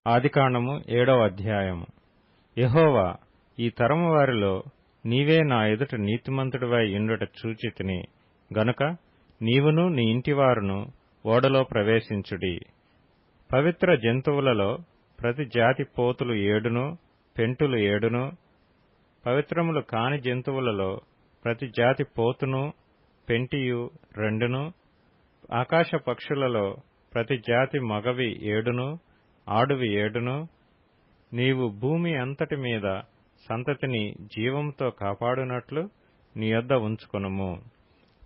ఆదికాండము 7వ అధ్యాయము. యెహోవా, ఈ తరము వారిలో నీవే నా ఎదుట నీతిమంతుడివై యుండుట చూచితిని గనుక నీవును నీ ఇంటివారును ఓడలో ప్రవేశించుడి. పవిత్ర జంతువులలో ప్రతి జాతి పోతులు 7 పెంటులు 7, పవిత్రములు కాని జంతువులలో ప్రతి జాతి పోతును పెంటియు 2, ఆకాశ పక్షులలో ప్రతి జాతి మగవి 7, ఆడువి 7. నీవు భూమి అంతటి మీద సంతతిని జీవముతో కాపాడునట్లు నీ యొద్ద ఉంచుకొనుము.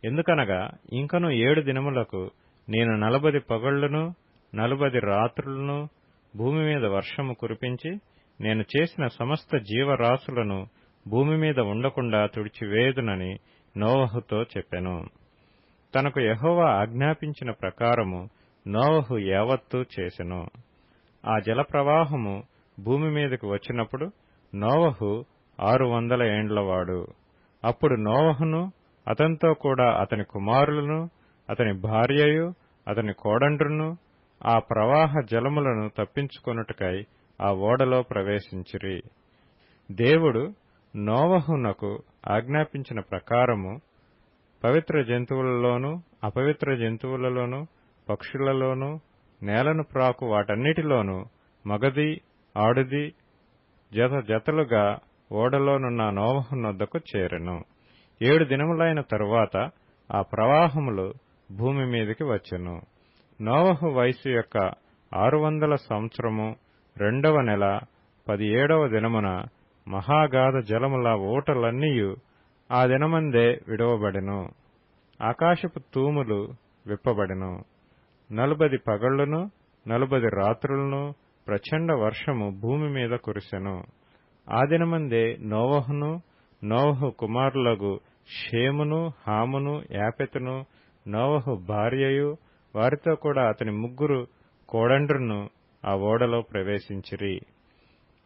ఎందుకనగా ఇంకను 7 దినములకు నేను 40 పగళ్లను 40 రాత్రులను భూమి మీద వర్షము కురిపించి నేను చేసిన సమస్త జీవరాశులను భూమి మీద ఉండకుండా తుడిచివేయుదునని నోవహుతో చెప్పెను. తనకు యెహోవా ఆజ్ఞాపించిన ప్రకారము నోవహు యావత్తూ చేసెను. ఆ జలప్రవాహము భూమి మీదకు వచ్చినప్పుడు నోవహు 600 ఏండ్లవాడు. అప్పుడు నోవహును అతనితో కూడా అతని కుమారులను అతని భార్యయు అతని కోడండ్రును ఆ ప్రవాహ జలములను తప్పించుకొనుటకై ఆ ఓడలో ప్రవేశించిరి. దేవుడు నోవహునకు ఆజ్ఞాపించిన ప్రకారము పవిత్ర జంతువులలోనూ అపవిత్ర జంతువులలోనూ పక్షులలోనూ నేలను ప్రాకు వాటన్నిటిలోనూ మగది ఆడుది జత జతలుగా ఓడలోనున్న నోవహునొద్దకు చేరెను. 7 దినములైన తరువాత ఆ ప్రవాహములు భూమి మీదికి వచ్చెను. నోవహు వయసు యొక్క 600 సంవత్సరము 2వ నెల 17వ దినమున మహాగాధ జలముల ఊటలన్నీయు ఆ దినమందే విడువబడెను. ఆకాశపు తూములు విప్పబడెను. 40 పగళ్లను 40 రాత్రులను ప్రచండ వర్షము భూమి మీద కురిసెను. ఆ దినమందే నోవహును నోవహు కుమారులగు షేమును హామును యాపెతును నోవహు భార్యయు వారితో కూడా అతని 3 కోడండ్రును ఆ ఓడలో ప్రవేశించిరి.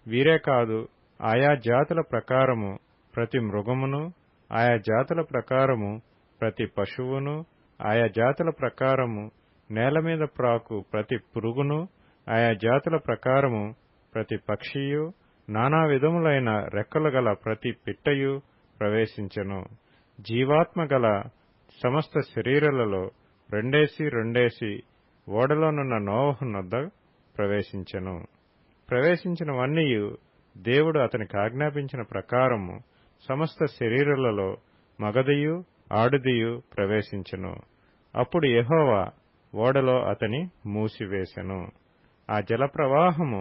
వీరే కాదు, ఆయా జాతుల ప్రకారము ప్రతి మృగమును, ఆయా జాతుల ప్రకారము ప్రతి పశువును, ఆయా జాతుల ప్రకారము నేల మీద ప్రాకు ప్రతి పురుగును, ఆయా జాతుల ప్రకారము ప్రతి పక్షియు, నానా విధములైన రెక్కలు గల ప్రతి పిట్టయు ప్రవేశించెను. జీవాత్మ గల సమస్త శరీరాలలో రెండేసి ఓడలోనున్న నోవహునొద్ద ప్రవేశించెను. ప్రవేశించినవన్నీయు దేవుడు అతనికి ఆజ్ఞాపించిన ప్రకారము సమస్త శరీరాలలో మగదియు ఆడుదియు ప్రవేశించెను. అప్పుడు యెహోవా ఓడలో అతని మూసివేసెను. ఆ జలప్రవాహము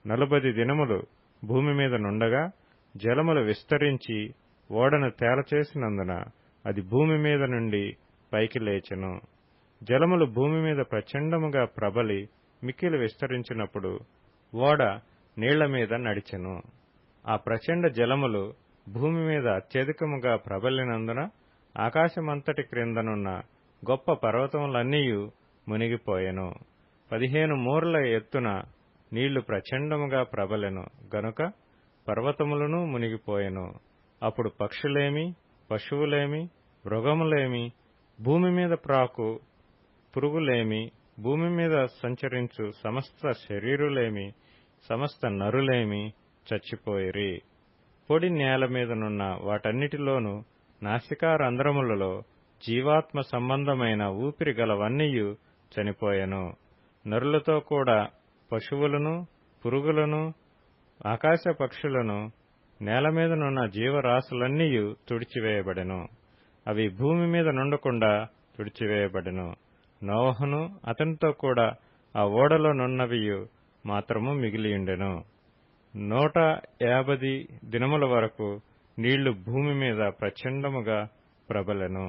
40 దినములు భూమి మీద నుండగా జలములు విస్తరించి ఓడను తేలచేసినందున అది భూమి మీద నుండి పైకి లేచెను. జలములు భూమి మీద ప్రచండముగా ప్రబలి మిక్కిలి విస్తరించినప్పుడు ఓడ నీళ్ల మీద నడిచెను. ఆ ప్రచండ జలములు భూమి మీద అత్యధికముగా ప్రబలినందున ఆకాశమంతటి క్రిందనున్న గొప్ప పర్వతములన్నీయు మునిగిపోయెను. 15 మూరల ఎత్తున నీళ్లు ప్రచండముగా ప్రబలెను గనుక పర్వతములను మునిగిపోయెను. అప్పుడు పక్షులేమి, పశువులేమి, మృగములేమి, భూమి మీద ప్రాకు పురుగులేమి, భూమి మీద సంచరించు సమస్త శరీరులేమి, సమస్త నరులేమి చచ్చిపోయిరి. పొడి నేల మీదనున్న వాటన్నిటిలోనూ నాసికారంధ్రములలో జీవాత్మ సంబంధమైన ఊపిరి గలవన్నీయు చనిపోయెను. నరులతో కూడా పశువులను, పురుగులను, ఆకాశ పక్షులను, నేల మీదనున్న జీవరాశులన్నీయు తుడిచివేయబడెను. అవి భూమి మీద నుండకుండా తుడిచివేయబడెను. నోవహును అతనితో కూడా ఆ ఓడలోనున్నవియు మాత్రము మిగిలియుండెను. 150 దినముల వరకు నీళ్లు భూమి మీద ప్రచండముగా ప్రబలెను.